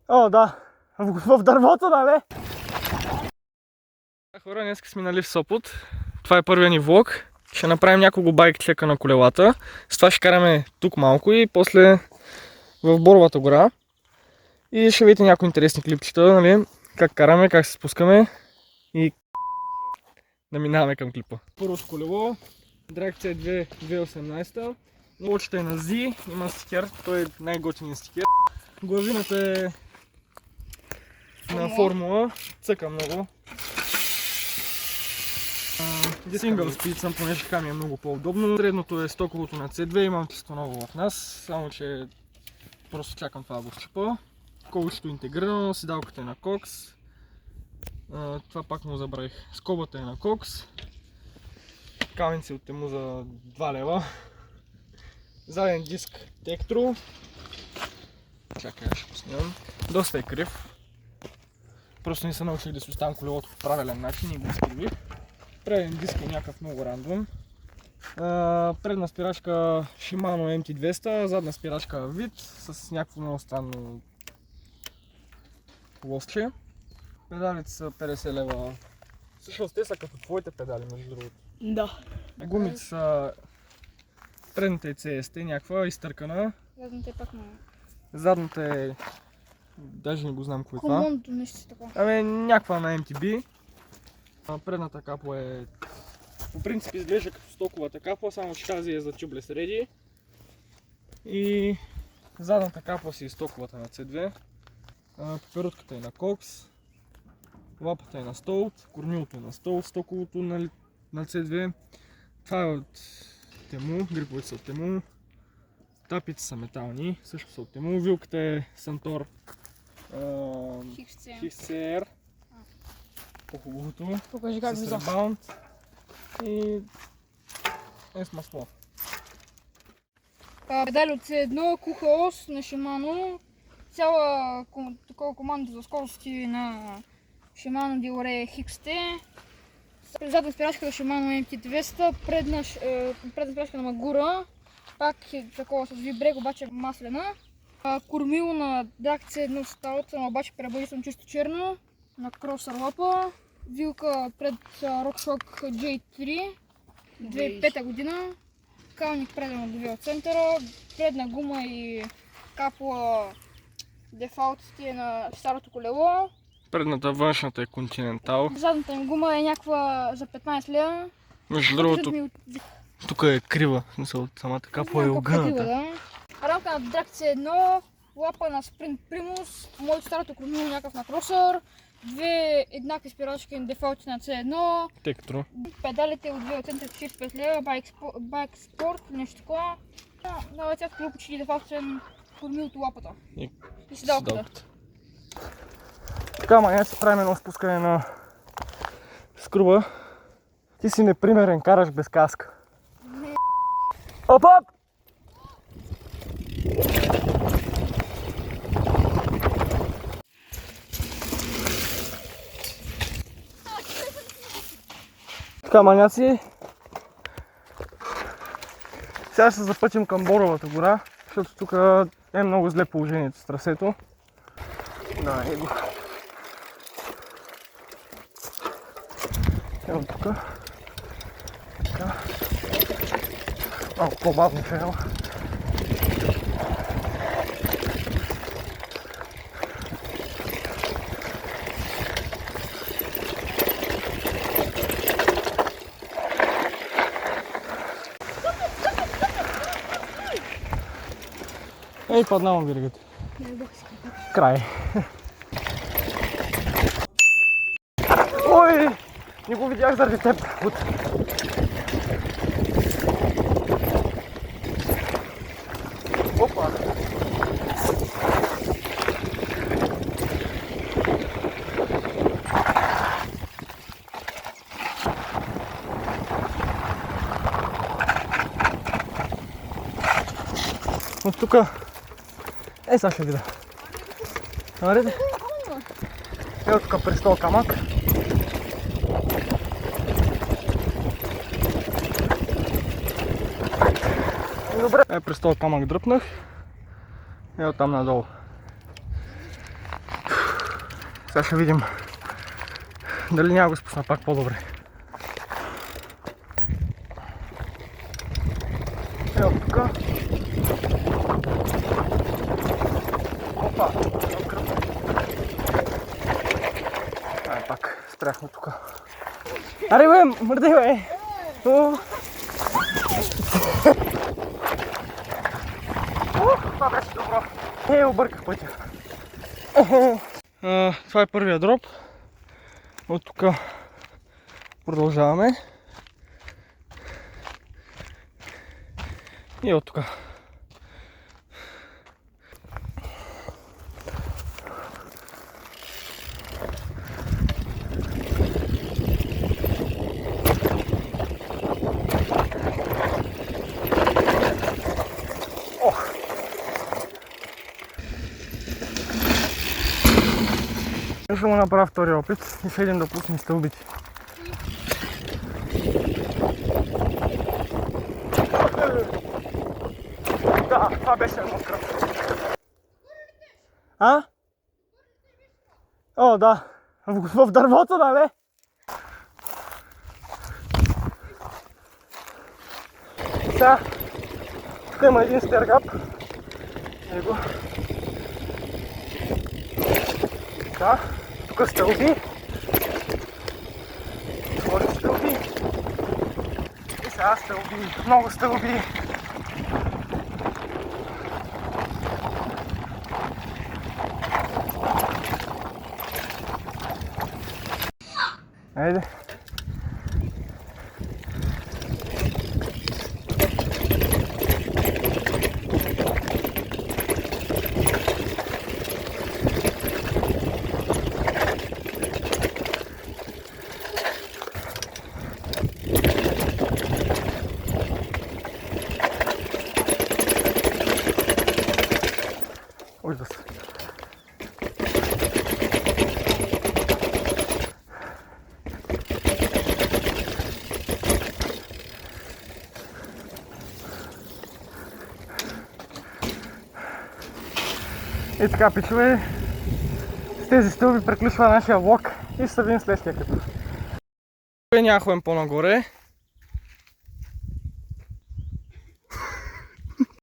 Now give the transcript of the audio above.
О, да. В дървото, нали? Хора, днес сме нали в Сопот. Това е първия ни влог. Ще направим няколко байк чека на колелата. С това ще караме тук малко и после в Боровата гора. И ще видите някои интересни клипчета, нали? Как караме, как се спускаме и да минаваме към клипа. Първото колело, Drag C2 2018. Лочата е на Z, има стикер, той е най-готиният стикер. Главината е на формула, цъка много. Сингъл спид съм, понеже така ми е много по-удобно. Средното е стоковото на C2, имам чисто ново в нас, само че просто чакам това да го щипа. Количето е интегрирано, седалката е на Cox. Това пак му забравих. Скобата е на Cox. Каменци от Тему за 2 лева. Заден диск Tektro. Чакай, ще поснимам. Доста е крив. Просто не съм научил да си оставям колелото по правилен начин и го изкривих. Преден диск е някакъв много рандом. Предна спирачка Shimano MT200, задна спирачка VIT с някакво много странно ловче. Педалите са 50 лева. Всъщност те са като твоите педали, между другото. Да. Гумите са... Предната е CST, някаква изтъркана. Задната е пак много. Задната е... Даже не го знам кой е това. Комондо нещо така. Ами някаква на MTB. Предната капла е... По принцип изглежда като стоковата капла, само че тази е за tubeless ready. И... Задната капла си е стоковата на C2. Пеперутката е на Cox. Лапата е на Stolt, корнилото е на Stolt, стоковото на C2. Това е от Тему, гриповете са от Тему. Тапите са метални, също са от Тему. Вилката е Santor XCR. По-хубавото. Покажи как с влиза. ребаунд. И е с масло. Педали от C1, куха ос на Shimano. Цяла такова команда за скорости на Shimano Diore XT. Задна спирачка на Shimano MT200, предна спирачка на Magura. Пак е такова с вибрег, обаче маслена. Кормило на Drag C1 Stout, обаче пребързано чисто черно. На кросър лапа. Вилка пред RockShox J3 2005 година. Калник преден от довия от центъра. Предна гума и капла дефалтите на старото колело. Предната външната е Continental. Задната им гума е някаква за 15 лева. Между другото, тук е крива, в смисъл от самата капла е огъната. Рамка на Drag C1, лапа на Sprint Primus, моето старото кормило някакъв на кросър, две еднакви спирачки на дефалти на C1, Tektro. педалите от 2 центъра 45 лева, Bike Sport, нещо такова. На цялото колело почти дефалтен кормилото лапата и седалката. Така, ма, се правим едно спускане на скруба. Ти си непримерен, караш без каска. Оп, оп! Така, маняци. Сега ще се запътим към Боровата гора, защото тук е много зле положението с трасето. Да, его. Ево тук. Така. Малко по-бавно ще ела. Ей, паднавам виргата. Край. Ой! Не го видях заради теб. Опа! От тук... Ей, сега ще видя. Наред? Ето тук престол камък. Добре. През този камък дръпнах. Ето там надолу. Сега ще видим дали няма го спусна пак по-добре. Ето тук. Опа! Ай, пак спряхме тук. Аре бе, мърдай бе! Това беше добро. Обърках пътя. Това е първия дроп. От тук продължаваме. И от тук. Ще му направя втори опит и ще идем да пуснем стълбите. Да, това беше едно кръв. А? О, да. В дървото, да, бе? Сега, тук има един стергап. Его. Така, тук стълби. Отвори стълби. И сега стълби, много стълби. Айде. Ужас. И така, пичове, с тези стълби приключва нашия влог и ще се видим следващия като. Няма ходим по-нагоре.